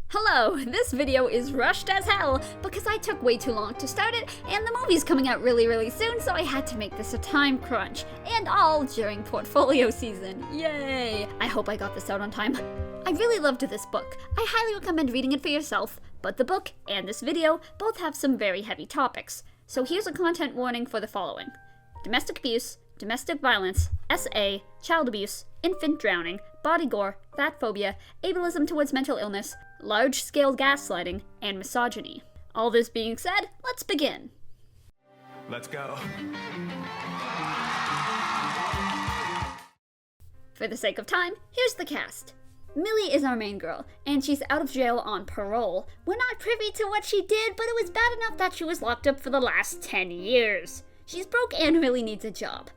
Hello, this video is rushed as hell because I took way too long to start it and the movie's coming out really soon, so I had to make this a time crunch, and all during portfolio season. Yay! I hope I got this out on time. I really loved this book. I highly recommend reading it for yourself, but the book and this video both have some very heavy topics. So here's a content warning for the following: domestic abuse, domestic violence, SA, child abuse, infant drowning, body gore, fatphobia, ableism towards mental illness, large-scale gaslighting, and misogyny. All this being said, let's begin. Let's go. For the sake of time, here's the cast. Millie is our main girl, and she's out of jail on parole. We're not privy to what she did, but it was bad enough that she was locked up for the last 10 years. She's broke and really needs a job.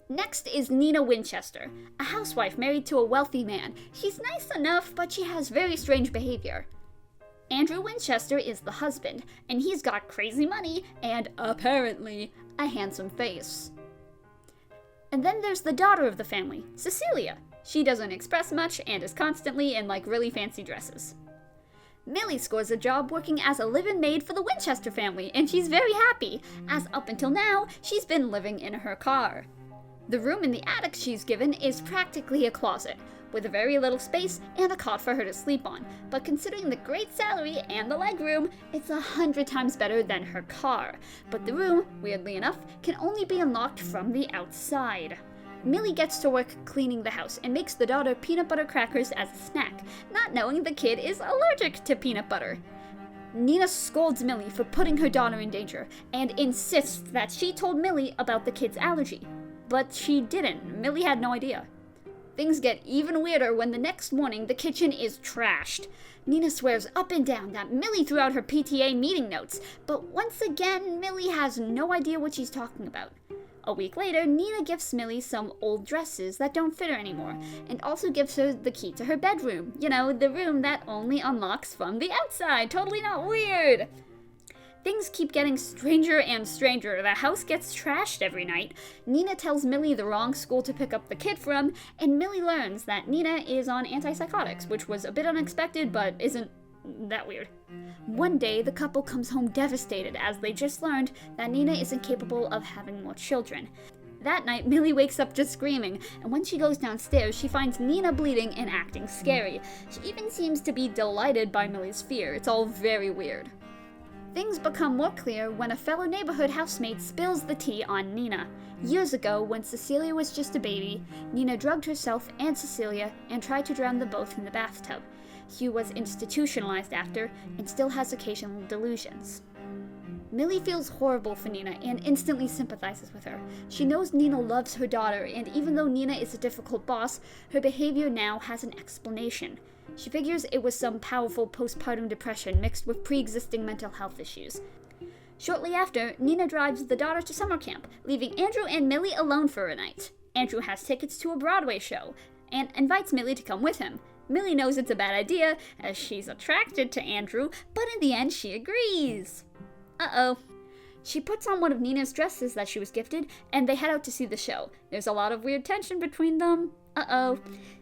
Next is Nina Winchester, a housewife married to a wealthy man. She's nice enough, but she has very strange behavior. Andrew Winchester is the husband, and he's got crazy money and, apparently, a handsome face. And then there's the daughter of the family, Cecilia. She doesn't express much and is constantly in really fancy dresses. Millie scores a job working as a live-in maid for the Winchester family, and she's very happy, as up until now, she's been living in her car. The room in the attic she's given is practically a closet, with very little space and a cot for her to sleep on, but considering the great salary and the legroom, it's 100 times better than her car. But the room, weirdly enough, can only be unlocked from the outside. Millie gets to work cleaning the house and makes the daughter peanut butter crackers as a snack, not knowing the kid is allergic to peanut butter. Nina scolds Millie for putting her daughter in danger, and insists that she told Millie about the kid's allergy. But she didn't. Millie had no idea. Things get even weirder when the next morning the kitchen is trashed. Nina swears up and down that Millie threw out her PTA meeting notes, but once again, Millie has no idea what she's talking about. A week later, Nina gives Millie some old dresses that don't fit her anymore, and also gives her the key to her bedroom. You know, the room that only unlocks from the outside. Totally not weird. Things keep getting stranger and stranger. The house gets trashed every night. Nina tells Millie the wrong school to pick up the kid from, and Millie learns that Nina is on antipsychotics, which was a bit unexpected, but isn't that weird. One day, the couple comes home devastated as they just learned that Nina isn't capable of having more children. That night, Millie wakes up just screaming, and when she goes downstairs, she finds Nina bleeding and acting scary. She even seems to be delighted by Millie's fear. It's all very weird. Things become more clear when a fellow neighborhood housemate spills the tea on Nina. Years ago, when Cecilia was just a baby, Nina drugged herself and Cecilia and tried to drown them both in the bathtub. Hugh was institutionalized after and still has occasional delusions. Millie feels horrible for Nina and instantly sympathizes with her. She knows Nina loves her daughter, and even though Nina is a difficult boss, her behavior now has an explanation. She figures it was some powerful postpartum depression mixed with pre-existing mental health issues. Shortly after, Nina drives the daughter to summer camp, leaving Andrew and Millie alone for a night. Andrew has tickets to a Broadway show, and invites Millie to come with him. Millie knows it's a bad idea, as she's attracted to Andrew, but in the end she agrees. Uh-oh. She puts on one of Nina's dresses that she was gifted, and they head out to see the show. There's a lot of weird tension between them. Uh-oh.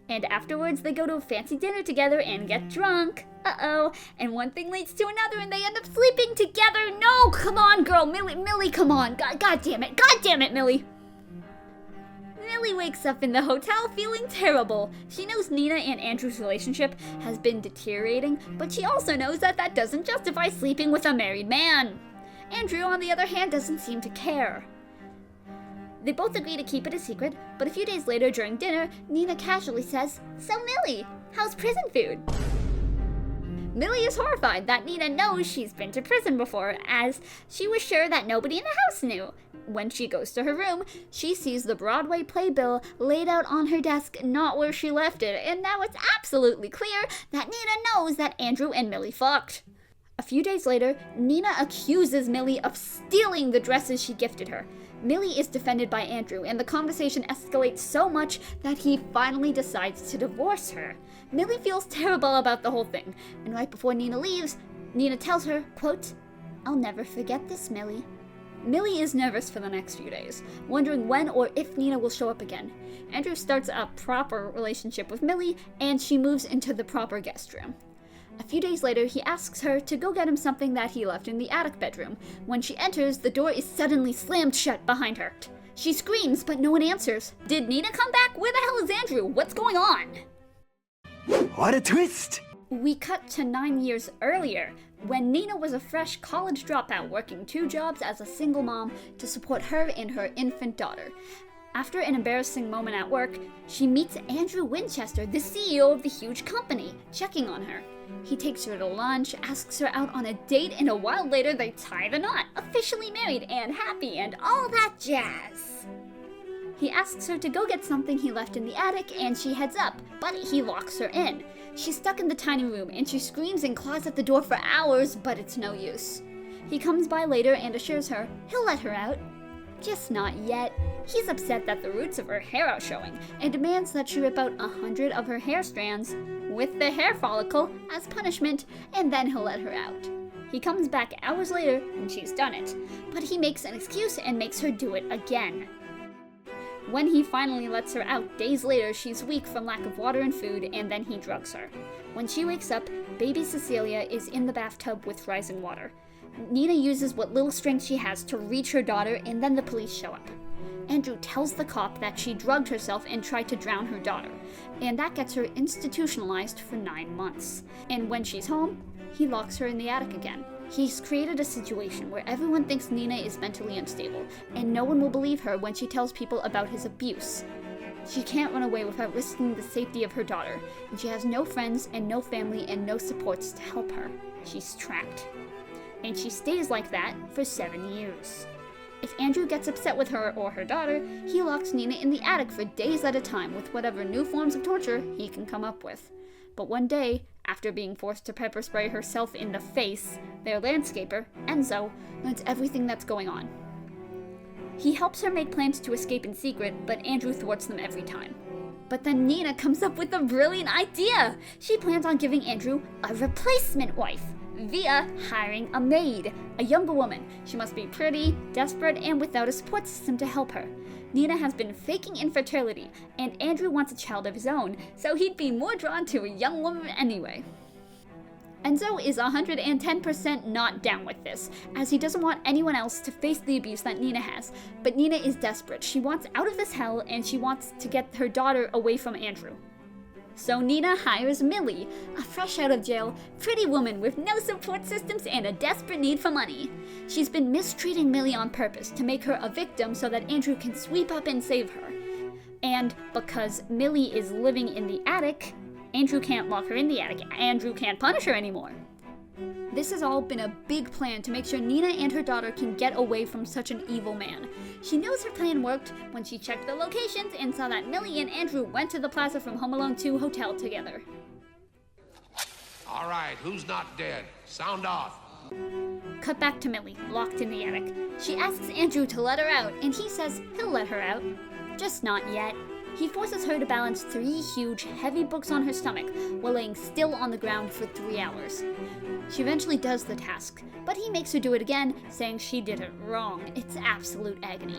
And afterwards, they go to a fancy dinner together and get drunk. Uh-oh. And one thing leads to another, and they end up sleeping together. No, come on, girl. Millie, come on. God damn it, Millie. Millie wakes up in the hotel feeling terrible. She knows Nina and Andrew's relationship has been deteriorating, but she also knows that that doesn't justify sleeping with a married man. Andrew, on the other hand, doesn't seem to care. They both agree to keep it a secret, but a few days later during dinner, Nina casually says, "So Millie, how's prison food?" Millie is horrified that Nina knows she's been to prison before, as she was sure that nobody in the house knew. When she goes to her room, she sees the Broadway playbill laid out on her desk, not where she left it, and now it's absolutely clear that Nina knows that Andrew and Millie fucked. A few days later, Nina accuses Millie of stealing the dresses she gifted her. Millie is defended by Andrew, and the conversation escalates so much that he finally decides to divorce her. Millie feels terrible about the whole thing, and right before Nina leaves, Nina tells her, quote, "I'll never forget this, Millie." Millie is nervous for the next few days, wondering when or if Nina will show up again. Andrew starts a proper relationship with Millie, and she moves into the proper guest room. A few days later, he asks her to go get him something that he left in the attic bedroom. When she enters, the door is suddenly slammed shut behind her. She screams, but no one answers. Did Nina come back? Where the hell is Andrew? What's going on? What a twist! We cut to 9 years earlier, when Nina was a fresh college dropout working 2 jobs as a single mom to support her and her infant daughter. After an embarrassing moment at work, she meets Andrew Winchester, the CEO of the huge company, checking on her. He takes her to lunch, asks her out on a date, and a while later they tie the knot, officially married and happy and all that jazz. He asks her to go get something he left in the attic, and she heads up, but he locks her in. She's stuck in the tiny room, and she screams and claws at the door for hours, but it's no use. He comes by later and assures her he'll let her out. Just not yet. He's upset that the roots of her hair are showing, and demands that she rip out 100 of her hair strands with the hair follicle as punishment, and then he'll let her out. He comes back hours later, and she's done it, but he makes an excuse and makes her do it again. When he finally lets her out days later, she's weak from lack of water and food, and then he drugs her. When she wakes up, baby Cecilia is in the bathtub with rising water. Nina uses what little strength she has to reach her daughter, and then the police show up. Andrew tells the cop that she drugged herself and tried to drown her daughter, and that gets her institutionalized for 9 months. And when she's home, he locks her in the attic again. He's created a situation where everyone thinks Nina is mentally unstable, and no one will believe her when she tells people about his abuse. She can't run away without risking the safety of her daughter, and she has no friends and no family and no supports to help her. She's trapped. And she stays like that for 7 years. If Andrew gets upset with her or her daughter, he locks Nina in the attic for days at a time with whatever new forms of torture he can come up with. But one day, after being forced to pepper spray herself in the face, their landscaper, Enzo, learns everything that's going on. He helps her make plans to escape in secret, but Andrew thwarts them every time. But then Nina comes up with a brilliant idea! She plans on giving Andrew a replacement wife, via hiring a maid, a younger woman. She must be pretty, desperate, and without a support system to help her. Nina has been faking infertility, and Andrew wants a child of his own, so he'd be more drawn to a young woman anyway. Enzo is 110% not down with this, as he doesn't want anyone else to face the abuse that Nina has. But Nina is desperate. She wants out of this hell, and she wants to get her daughter away from Andrew. So Nina hires Millie, a fresh out of jail, pretty woman with no support systems and a desperate need for money. She's been mistreating Millie on purpose to make her a victim so that Andrew can sweep up and save her. And because Millie is living in the attic, Andrew can't lock her in the attic. Andrew can't punish her anymore. This has all been a big plan to make sure Nina and her daughter can get away from such an evil man. She knows her plan worked when she checked the locations and saw that Millie and Andrew went to the Plaza from Home Alone 2 hotel together. All right, who's not dead? Sound off. Cut back to Millie, locked in the attic. She asks Andrew to let her out, and he says he'll let her out. Just not yet. He forces her to balance 3 huge, heavy books on her stomach while laying still on the ground for 3 hours. She eventually does the task, but he makes her do it again, saying she did it wrong. It's absolute agony.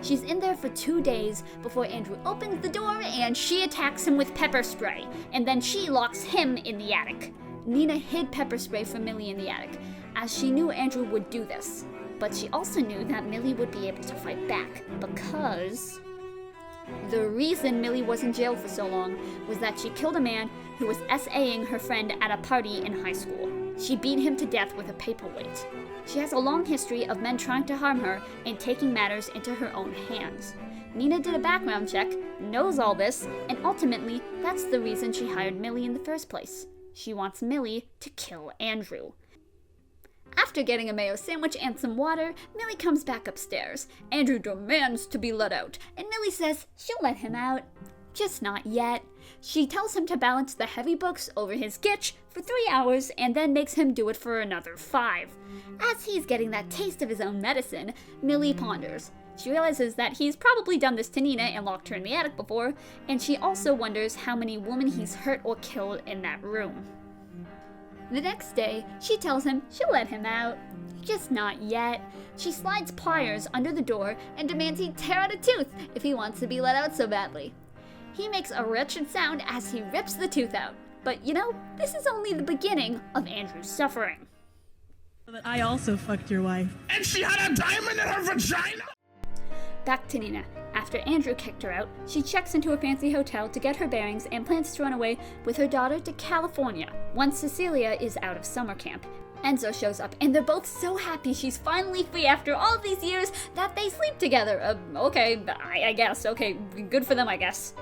She's in there for 2 days before Andrew opens the door and she attacks him with pepper spray, and then she locks him in the attic. Nina hid pepper spray from Millie in the attic, as she knew Andrew would do this. But she also knew that Millie would be able to fight back, because the reason Millie was in jail for so long was that she killed a man who was SAing her friend at a party in high school. She beat him to death with a paperweight. She has a long history of men trying to harm her and taking matters into her own hands. Nina did a background check, knows all this, and ultimately, that's the reason she hired Millie in the first place. She wants Millie to kill Andrew. After getting a mayo sandwich and some water, Millie comes back upstairs. Andrew demands to be let out, and Millie says she'll let him out. Just not yet. She tells him to balance the heavy books over his gitch for 3 hours and then makes him do it for another 5. As he's getting that taste of his own medicine, Millie ponders. She realizes that he's probably done this to Nina and locked her in the attic before, and she also wonders how many women he's hurt or killed in that room. The next day, she tells him she'll let him out. Just not yet. She slides pliers under the door and demands he tear out a tooth if he wants to be let out so badly. He makes a wretched sound as he rips the tooth out. But you know, this is only the beginning of Andrew's suffering. That I also fucked your wife. And she had a diamond in her vagina! Back to Nina. After Andrew kicked her out, she checks into a fancy hotel to get her bearings and plans to run away with her daughter to California once Cecilia is out of summer camp. Enzo shows up, and they're both so happy she's finally free after all these years that they sleep together. Okay, I guess. Okay, good for them, I guess.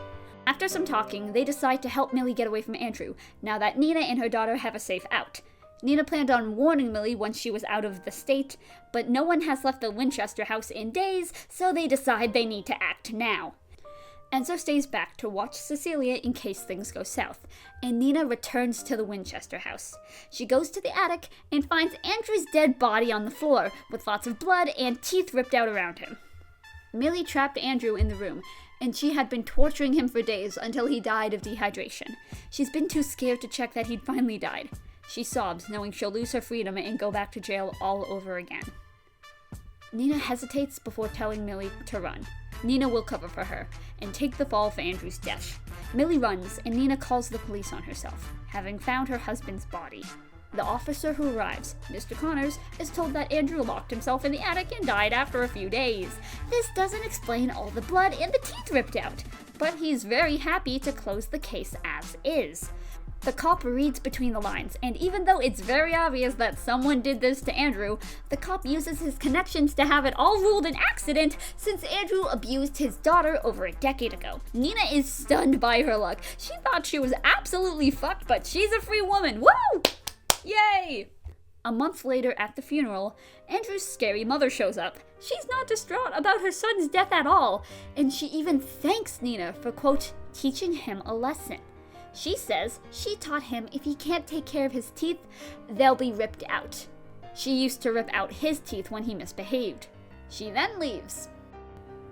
After some talking, they decide to help Millie get away from Andrew, now that Nina and her daughter have a safe out. Nina planned on warning Millie once she was out of the state, but no one has left the Winchester house in days, so they decide they need to act now. Enzo stays back to watch Cecilia in case things go south, and Nina returns to the Winchester house. She goes to the attic and finds Andrew's dead body on the floor, with lots of blood and teeth ripped out around him. Millie trapped Andrew in the room, and she had been torturing him for days until he died of dehydration. She's been too scared to check that he'd finally died. She sobs, knowing she'll lose her freedom and go back to jail all over again. Nina hesitates before telling Millie to run. Nina will cover for her, and take the fall for Andrew's death. Millie runs, and Nina calls the police on herself, having found her husband's body. The officer who arrives, Mr. Connors, is told that Andrew locked himself in the attic and died after a few days. This doesn't explain all the blood and the teeth ripped out, but he's very happy to close the case as is. The cop reads between the lines, and even though it's very obvious that someone did this to Andrew, the cop uses his connections to have it all ruled an accident since Andrew abused his daughter over a decade ago. Nina is stunned by her luck. She thought she was absolutely fucked, but she's a free woman. Woo! Yay! A month later at the funeral, Andrew's scary mother shows up. She's not distraught about her son's death at all, and she even thanks Nina for, quote, teaching him a lesson. She says she taught him if he can't take care of his teeth, they'll be ripped out. She used to rip out his teeth when he misbehaved. She then leaves.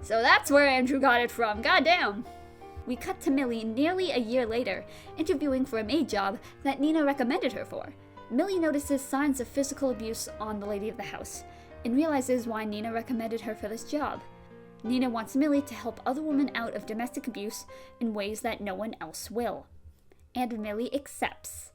So that's where Andrew got it from, goddamn! We cut to Millie nearly a year later, interviewing for a maid job that Nina recommended her for. Millie notices signs of physical abuse on the lady of the house, and realizes why Nina recommended her for this job. Nina wants Millie to help other women out of domestic abuse in ways that no one else will. And Millie accepts.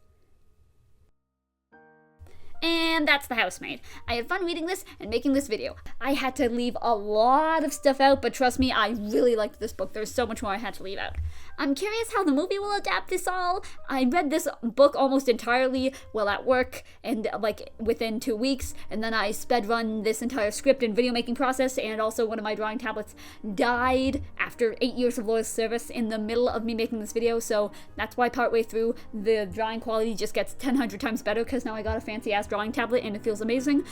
And that's The Housemaid. I had fun reading this and making this video. I had to leave a lot of stuff out, but trust me, I really liked this book. There's so much more I had to leave out. I'm curious how the movie will adapt this all. I read this book almost entirely while at work and like within 2 weeks, and then I sped run this entire script and video making process, and also one of my drawing tablets died after 8 years of loyal service in the middle of me making this video, so that's why partway through the drawing quality just gets 100 times better, because now I got a fancy ass drawing tablet and it feels amazing.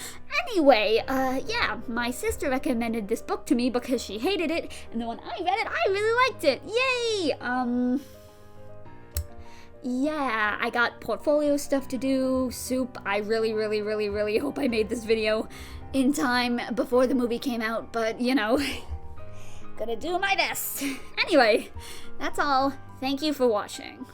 Anyway, yeah, my sister recommended this book to me because she hated it, and then when I read it, I really liked it. Yay! Yeah, I got portfolio stuff to do, soup. I really hope I made this video in time before the movie came out, but you know, gonna do my best. Anyway, that's all. Thank you for watching.